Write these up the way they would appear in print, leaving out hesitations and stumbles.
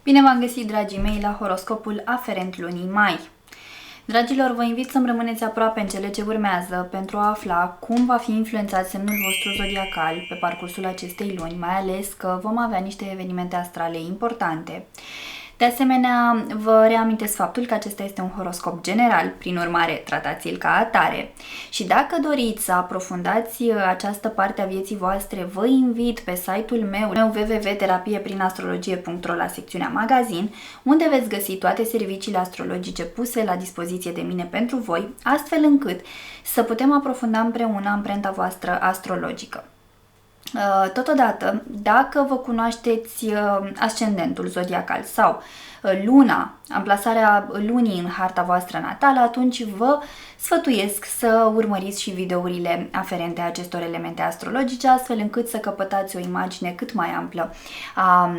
Bine v-am găsit, dragii mei, la horoscopul aferent lunii mai. Dragilor, vă invit să-mi rămâneți aproape în cele ce urmează pentru a afla cum va fi influențat semnul vostru zodiacal pe parcursul acestei luni, mai ales că vom avea niște evenimente astrale importante. De asemenea, vă reamintesc faptul că acesta este un horoscop general, prin urmare, tratați-l ca atare. Și dacă doriți să aprofundați această parte a vieții voastre, vă invit pe site-ul meu www.terapieprin-astrologie.ro la secțiunea magazin, unde veți găsi toate serviciile astrologice puse la dispoziție de mine pentru voi, astfel încât să putem aprofunda împreună amprenta voastră astrologică. Totodată, dacă vă cunoașteți ascendentul zodiacal sau luna, amplasarea lunii în harta voastră natală, atunci vă sfătuiesc să urmăriți și videourile aferente acestor elemente astrologice, astfel încât să căpătați o imagine cât mai amplă a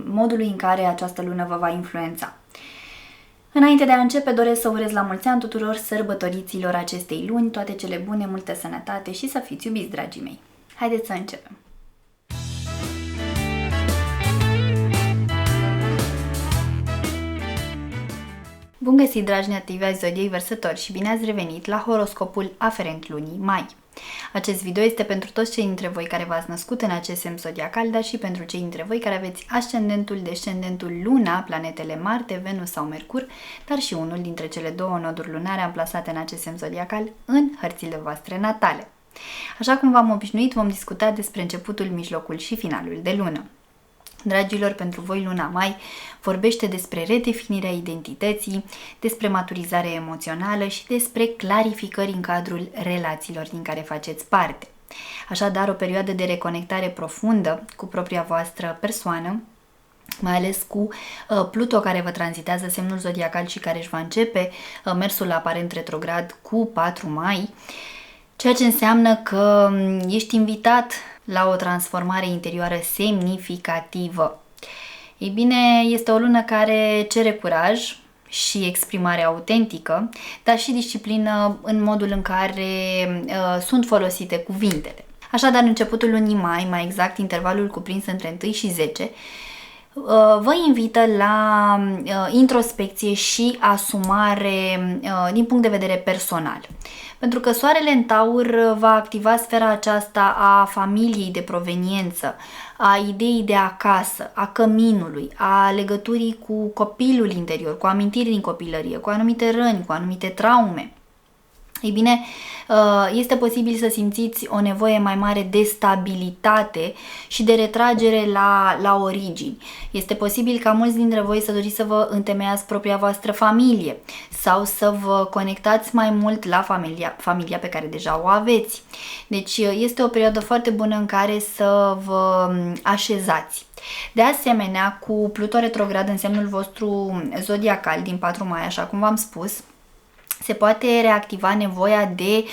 modului în care această lună vă va influența. Înainte de a începe, doresc să urez la mulți ani tuturor sărbătoriților acestei luni, toate cele bune, multă sănătate și să fiți iubiți, dragii mei! Haideți să începem! Bun găsit, dragi nativi ai zodiei Vărsători, și bine ați revenit la horoscopul aferent lunii mai. Acest video este pentru toți cei dintre voi care v-ați născut în acest semn zodiacal, dar și pentru cei dintre voi care aveți ascendentul, descendentul, luna, planetele Marte, Venus sau Mercur, dar și unul dintre cele două noduri lunare amplasate în acest semn zodiacal în hărțile voastre natale. Așa cum v-am obișnuit, vom discuta despre începutul, mijlocul și finalul de lună. Dragilor, pentru voi luna mai vorbește despre redefinirea identității, despre maturizare emoțională și despre clarificări în cadrul relațiilor din care faceți parte. Așadar, o perioadă de reconectare profundă cu propria voastră persoană, mai ales cu Pluto care vă tranzitează semnul zodiacal și care își va începe mersul aparent retrograd cu 4 mai, ceea ce înseamnă că ești invitat la o transformare interioară semnificativă. Ei bine, este o lună care cere curaj și exprimare autentică, dar și disciplină în modul în care sunt folosite cuvintele. Așadar, începutul lunii mai exact intervalul cuprins între 1 și 10, vă invită la introspecție și asumare din punct de vedere personal. Pentru că soarele în Taur va activa sfera aceasta a familiei de proveniență, a ideii de acasă, a căminului, a legăturii cu copilul interior, cu amintiri din copilărie, cu anumite răni, cu anumite traume. Ei bine, este posibil să simțiți o nevoie mai mare de stabilitate și de retragere la origini. Este posibil ca mulți dintre voi să doriți să vă întemeiați propria voastră familie sau să vă conectați mai mult la familia pe care deja o aveți. Deci este o perioadă foarte bună în care să vă așezați. De asemenea, cu Pluto retrograd în semnul vostru zodiacal din 4 mai, așa cum v-am spus, se poate reactiva nevoia de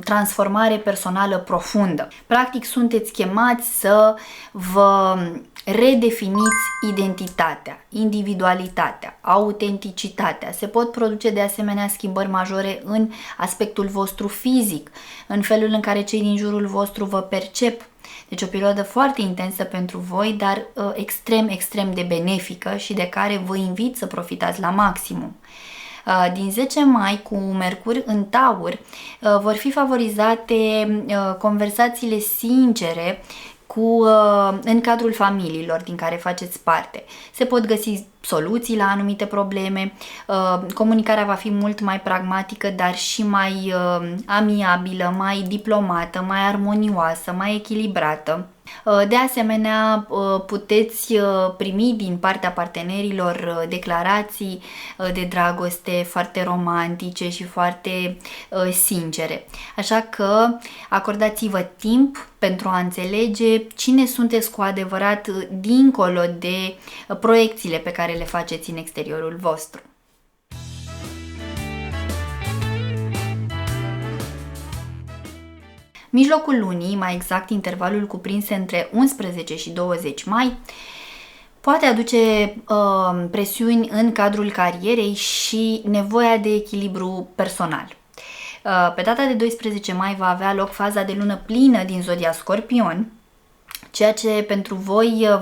transformare personală profundă. Practic, sunteți chemați să vă redefiniți identitatea, individualitatea, autenticitatea. Se pot produce de asemenea schimbări majore în aspectul vostru fizic, în felul în care cei din jurul vostru vă percep. Deci o perioadă foarte intensă pentru voi, dar extrem de benefică și de care vă invit să profitați la maximum. Din 10 mai, cu Mercur în Taur, vor fi favorizate conversațiile sincere în cadrul familiilor din care faceți parte. Se pot găsi soluții la anumite probleme, comunicarea va fi mult mai pragmatică, dar și mai amiabilă, mai diplomată, mai armonioasă, mai echilibrată. De asemenea, puteți primi din partea partenerilor declarații de dragoste foarte romantice și foarte sincere. Așa că acordați-vă timp pentru a înțelege cine sunteți cu adevărat dincolo de proiecțiile pe care le faceți în exteriorul vostru. Mijlocul lunii, mai exact intervalul cuprins între 11 și 20 mai, poate aduce presiuni în cadrul carierei și nevoia de echilibru personal. Pe data de 12 mai va avea loc faza de lună plină din zodia Scorpion, ceea ce pentru voi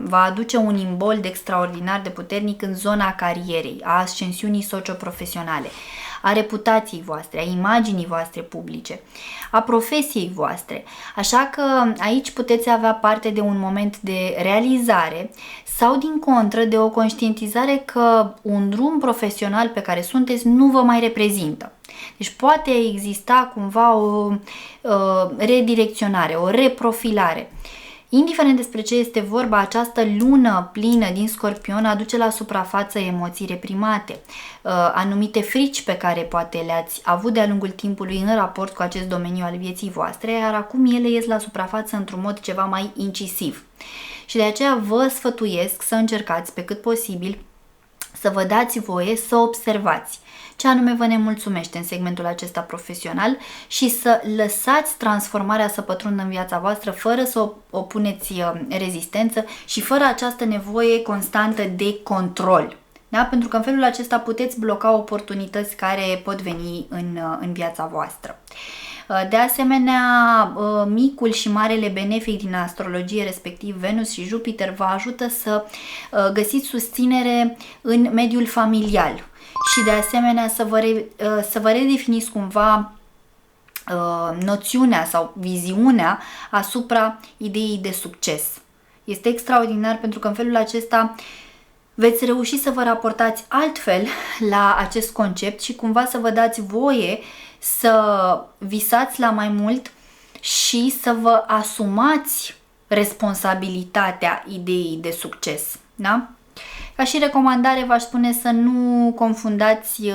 va aduce un imbold extraordinar de puternic în zona carierei, a ascensiunii socioprofesionale, a reputației voastre, a imaginii voastre publice, a profesiei voastre. Așa că aici puteți avea parte de un moment de realizare sau, din contră, de o conștientizare că un drum profesional pe care sunteți nu vă mai reprezintă. Deci poate exista cumva o redirecționare, o reprofilare. Indiferent despre ce este vorba, această lună plină din Scorpion aduce la suprafață emoții reprimate, anumite frici pe care poate le-ați avut de-a lungul timpului în raport cu acest domeniu al vieții voastre, iar acum ele ies la suprafață într-un mod ceva mai incisiv. Și de aceea vă sfătuiesc să încercați pe cât posibil să vă dați voie să observați ce anume vă nemulțumește în segmentul acesta profesional și să lăsați transformarea să pătrundă în viața voastră fără să opuneți rezistență și fără această nevoie constantă de control. Da? Pentru că în felul acesta puteți bloca oportunități care pot veni în viața voastră. De asemenea, micul și marele benefic din astrologie, respectiv Venus și Jupiter, vă ajută să găsiți susținere în mediul familial și de asemenea să vă redefiniți cumva noțiunea sau viziunea asupra ideii de succes. Este extraordinar pentru că în felul acesta veți reuși să vă raportați altfel la acest concept și cumva să vă dați voie să visați la mai mult și să vă asumați responsabilitatea ideii de succes. Da? Ca și recomandare v-aș spune să nu confundați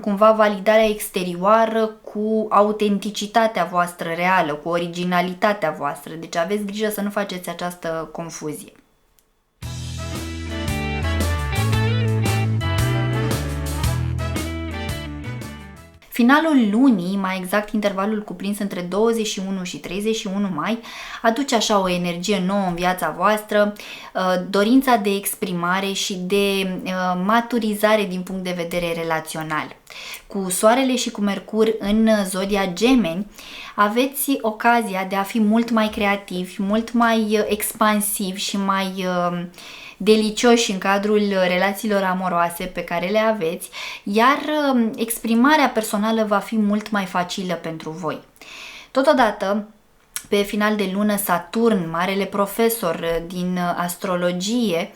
cumva validarea exterioară cu autenticitatea voastră reală, cu originalitatea voastră. Deci aveți grijă să nu faceți această confuzie. Finalul lunii, mai exact intervalul cuprins între 21 și 31 mai, aduce așa o energie nouă în viața voastră, dorința de exprimare și de maturizare din punct de vedere relațional. Cu Soarele și cu Mercur în zodia Gemeni, aveți ocazia de a fi mult mai creativi, mult mai expansivi și mai delicioși în cadrul relațiilor amoroase pe care le aveți, iar exprimarea personală va fi mult mai facilă pentru voi. Totodată, pe final de lună, Saturn, marele profesor din astrologie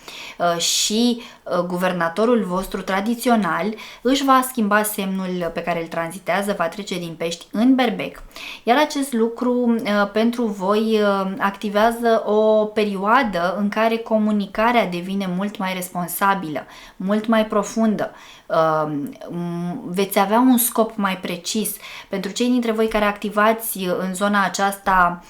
și guvernatorul vostru tradițional, își va schimba semnul pe care îl tranzitează, va trece din Pești în Berbec, iar acest lucru pentru voi activează o perioadă în care comunicarea devine mult mai responsabilă, mult mai profundă. Veți avea un scop mai precis. Pentru cei dintre voi care activați în zona aceasta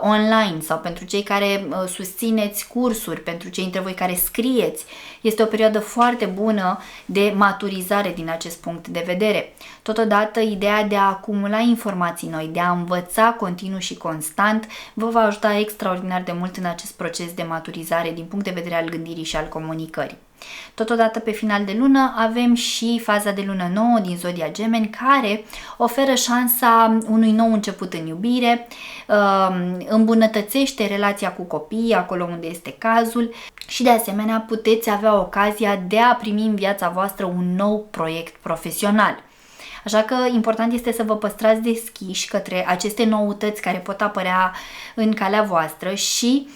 online sau pentru cei care susțineți cursuri, pentru cei dintre voi care scrieți, este o perioadă foarte bună de maturizare din acest punct de vedere. Totodată, ideea de a acumula informații noi, de a învăța continuu și constant, vă va ajuta extraordinar de mult în acest proces de maturizare din punct de vedere al gândirii și al comunicării. Totodată, pe final de lună, avem și faza de lună nouă din zodia Gemeni, care oferă șansa unui nou început în iubire, îmbunătățește relația cu copiii acolo unde este cazul și de asemenea puteți avea ocazia de a primi în viața voastră un nou proiect profesional. Așa că important este să vă păstrați deschiși către aceste noutăți care pot apărea în calea voastră și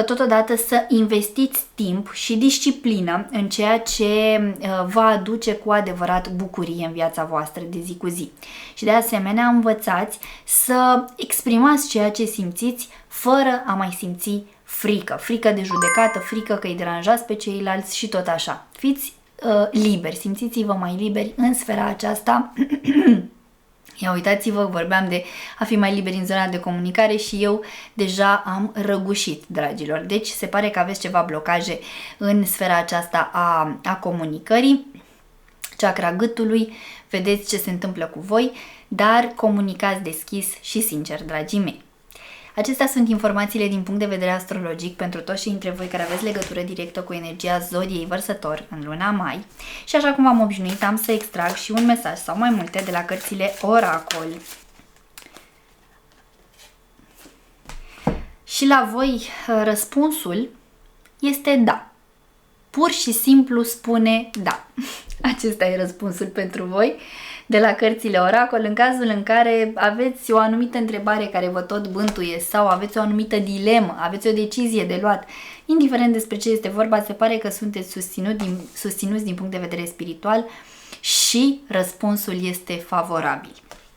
totodată să investiți timp și disciplină în ceea ce va aduce cu adevărat bucurie în viața voastră de zi cu zi. Și de asemenea învățați să exprimați ceea ce simțiți fără a mai simți frică. Frică de judecată, frică că îi deranjați pe ceilalți și tot așa. Fiți liberi, simțiți-vă mai liberi în sfera aceasta. Ia uitați-vă, vorbeam de a fi mai liberi în zona de comunicare și eu deja am răgușit, dragilor. Deci se pare că aveți ceva blocaje în sfera aceasta a comunicării, chakra gâtului, vedeți ce se întâmplă cu voi, dar comunicați deschis și sincer, dragii mei. Acestea sunt informațiile din punct de vedere astrologic pentru toți cei dintre voi care aveți legătură directă cu energia zodiei Vărsător în luna mai. Și așa cum am obișnuit, am să extrag și un mesaj sau mai multe de la cărțile Oracol. Și la voi răspunsul este da. Pur și simplu spune da. Acesta e răspunsul pentru voi de la cărțile Oracol în cazul în care aveți o anumită întrebare care vă tot bântuie sau aveți o anumită dilemă, aveți o decizie de luat. Indiferent despre ce este vorba, se pare că sunteți susținuți din punct de vedere spiritual și răspunsul este favorabil.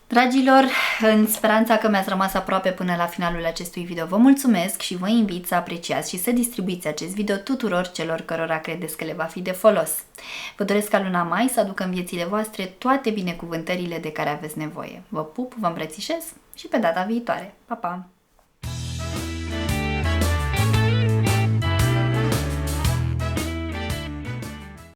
Dragilor, în speranța că mi-ați rămas aproape până la finalul acestui video, vă mulțumesc și vă invit să apreciați și să distribuiți acest video tuturor celor cărora credeți că le va fi de folos. Vă doresc ca luna mai să aducă în viețile voastre toate binecuvântările de care aveți nevoie. Vă pup, vă îmbrățișez și pe data viitoare. Pa, pa!